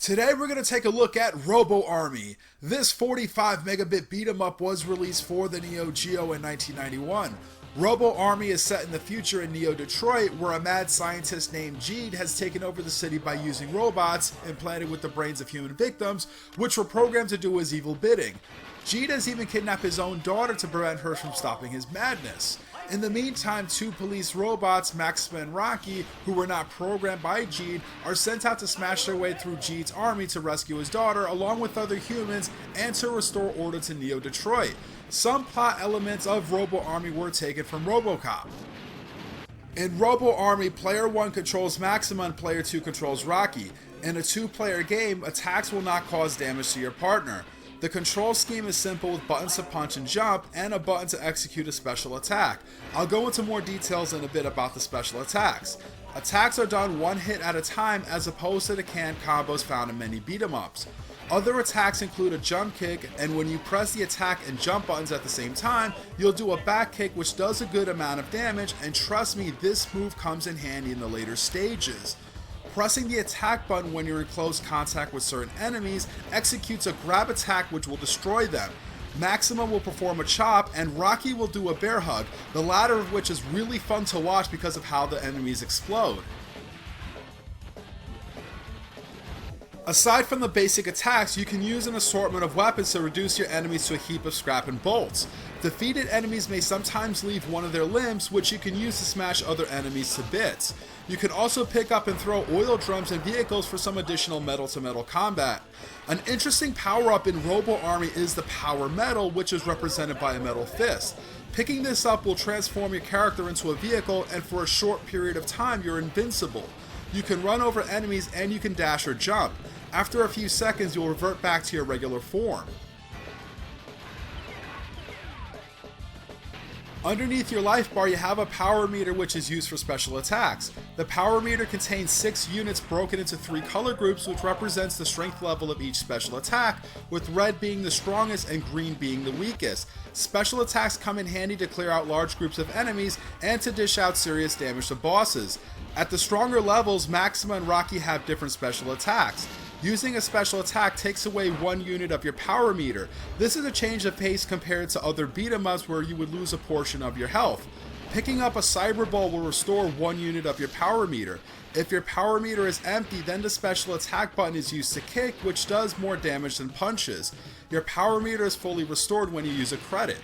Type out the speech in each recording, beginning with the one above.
Today we're going to take a look at Robo Army. This 45 megabit beat 'em up was released for the Neo Geo in 1991. Robo Army is set in the future in Neo Detroit, where a mad scientist named Jeed has taken over the city by using robots implanted with the brains of human victims, which were programmed to do his evil bidding. Jeed has even kidnapped his own daughter to prevent her from stopping his madness. In the meantime, two police robots, Maxima and Rocky, who were not programmed by Jeed, are sent out to smash their way through Jeed's army to rescue his daughter, along with other humans, and to restore order to Neo Detroit. Some plot elements of Robo Army were taken from RoboCop. In Robo Army, player 1 controls Maxima and player 2 controls Rocky. In a two-player game, attacks will not cause damage to your partner. The control scheme is simple with buttons to punch and jump, and a button to execute a special attack. I'll go into more details in a bit about the special attacks. Attacks are done one hit at a time as opposed to the canned combos found in many beat 'em ups. Other attacks include a jump kick, and when you press the attack and jump buttons at the same time, you'll do a back kick which does a good amount of damage, and trust me, this move comes in handy in the later stages. Pressing the attack button when you're in close contact with certain enemies executes a grab attack which will destroy them. Maxima will perform a chop, and Rocky will do a bear hug, the latter of which is really fun to watch because of how the enemies explode. Aside from the basic attacks, you can use an assortment of weapons to reduce your enemies to a heap of scrap and bolts. Defeated enemies may sometimes leave one of their limbs, which you can use to smash other enemies to bits. You can also pick up and throw oil drums and vehicles for some additional metal-to-metal combat. An interesting power-up in Robo Army is the Power Metal, which is represented by a metal fist. Picking this up will transform your character into a vehicle, and for a short period of time you're invincible. You can run over enemies and you can dash or jump. After a few seconds, you'll revert back to your regular form. Underneath your life bar, you have a power meter which is used for special attacks. The power meter contains 6 units broken into 3 color groups, which represents the strength level of each special attack, with red being the strongest and green being the weakest. Special attacks come in handy to clear out large groups of enemies and to dish out serious damage to bosses. At the stronger levels, Maxima and Rocky have different special attacks. Using a special attack takes away 1 unit of your power meter. This is a change of pace compared to other beat 'em ups where you would lose a portion of your health. Picking up a cyber ball will restore 1 unit of your power meter. If your power meter is empty, then the special attack button is used to kick, which does more damage than punches. Your power meter is fully restored when you use a credit.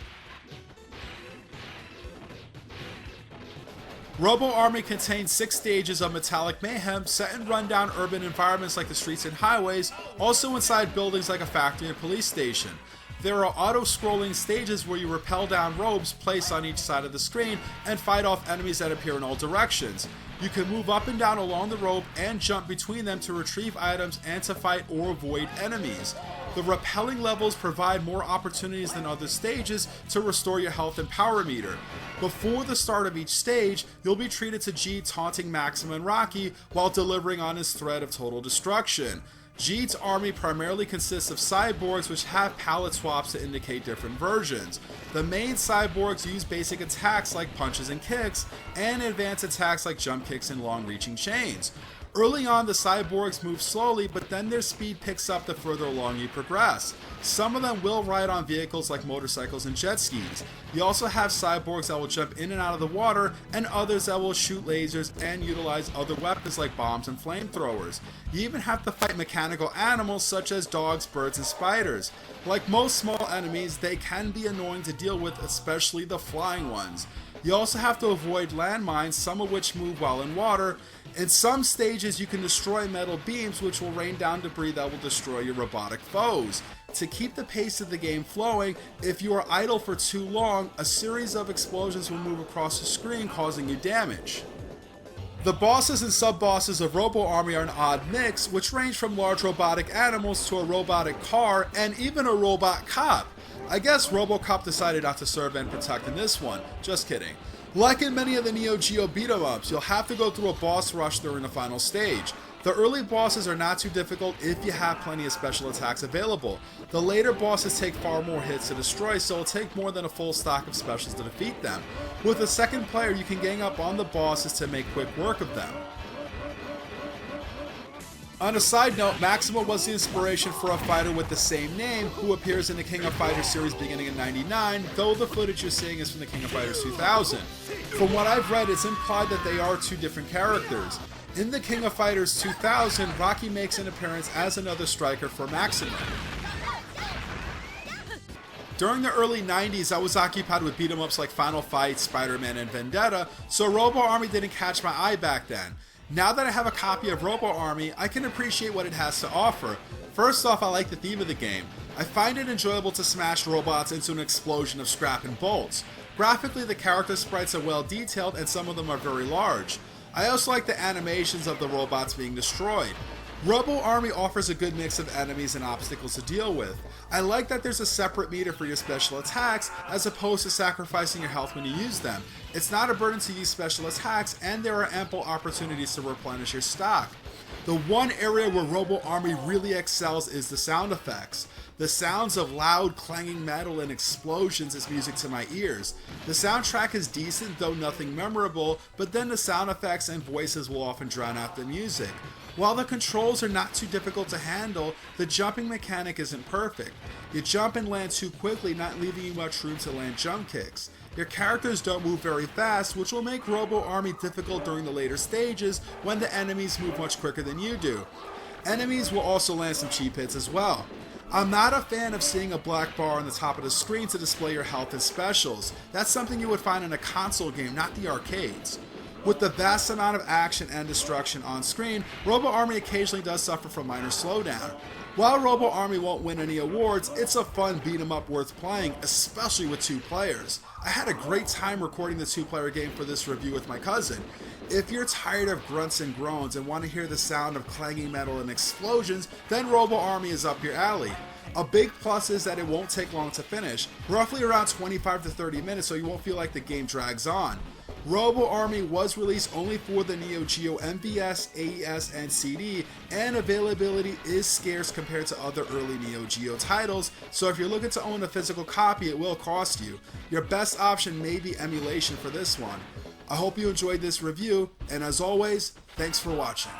Robo Army contains 6 stages of metallic mayhem set in rundown urban environments like the streets and highways, also inside buildings like a factory and police station. There are auto-scrolling stages where you rappel down ropes placed on each side of the screen and fight off enemies that appear in all directions. You can move up and down along the rope and jump between them to retrieve items and to fight or avoid enemies. The rappelling levels provide more opportunities than other stages to restore your health and power meter. Before the start of each stage, you'll be treated to Jeed taunting Maxima and Rocky while delivering on his threat of total destruction. Jeed's army primarily consists of cyborgs which have palette swaps to indicate different versions. The main cyborgs use basic attacks like punches and kicks, and advanced attacks like jump kicks and long-reaching chains. Early on, the cyborgs move slowly, but then their speed picks up the further along you progress. Some of them will ride on vehicles like motorcycles and jet skis. You also have cyborgs that will jump in and out of the water, and others that will shoot lasers and utilize other weapons like bombs and flamethrowers. You even have to fight mechanical animals such as dogs, birds, and spiders. Like most small enemies, they can be annoying to deal with, especially the flying ones. You also have to avoid landmines, some of which move while in water. In some stages, you can destroy metal beams which will rain down debris that will destroy your robotic foes. To keep the pace of the game flowing, if you are idle for too long, a series of explosions will move across the screen causing you damage. The bosses and sub-bosses of Robo Army are an odd mix, which range from large robotic animals to a robotic car and even a robot cop. I guess RoboCop decided not to serve and protect in this one, just kidding. Like in many of the Neo Geo beat 'em ups, you'll have to go through a boss rush during the final stage. The early bosses are not too difficult if you have plenty of special attacks available. The later bosses take far more hits to destroy, so it'll take more than a full stock of specials to defeat them. With a second player, you can gang up on the bosses to make quick work of them. On a side note, Maxima was the inspiration for a fighter with the same name who appears in the King of Fighters series beginning in '99, though the footage you're seeing is from the King of Fighters 2000. From what I've read, it's implied that they are two different characters. In the King of Fighters 2000, Rocky makes an appearance as another striker for Maxima. During the early 90s, I was occupied with beat-em-ups like Final Fight, Spider-Man, and Vendetta, so Robo Army didn't catch my eye back then. Now that I have a copy of Robo Army, I can appreciate what it has to offer. First off, I like the theme of the game. I find it enjoyable to smash robots into an explosion of scrap and bolts. Graphically, the character sprites are well detailed and some of them are very large. I also like the animations of the robots being destroyed. Robo Army offers a good mix of enemies and obstacles to deal with. I like that there's a separate meter for your special attacks as opposed to sacrificing your health when you use them. It's not a burden to use special attacks and there are ample opportunities to replenish your stock. The one area where Robo Army really excels is the sound effects. The sounds of loud clanging metal and explosions is music to my ears. The soundtrack is decent, though nothing memorable, but then the sound effects and voices will often drown out the music. While the controls are not too difficult to handle, the jumping mechanic isn't perfect. You jump and land too quickly, not leaving you much room to land jump kicks. Your characters don't move very fast, which will make Robo Army difficult during the later stages when the enemies move much quicker than you do. Enemies will also land some cheap hits as well. I'm not a fan of seeing a black bar on the top of the screen to display your health and specials. That's something you would find in a console game, not the arcades. With the vast amount of action and destruction on screen, Robo Army occasionally does suffer from minor slowdown. While Robo Army won't win any awards, it's a fun beat-em-up worth playing, especially with two players. I had a great time recording the two-player game for this review with my cousin. If you're tired of grunts and groans and want to hear the sound of clanging metal and explosions, then Robo Army is up your alley. A big plus is that it won't take long to finish, roughly around 25 to 30 minutes, so you won't feel like the game drags on. Robo Army was released only for the Neo Geo MVS, AES, and CD, and availability is scarce compared to other early Neo Geo titles, so if you're looking to own a physical copy, it will cost you. Your best option may be emulation for this one. I hope you enjoyed this review, and as always, thanks for watching.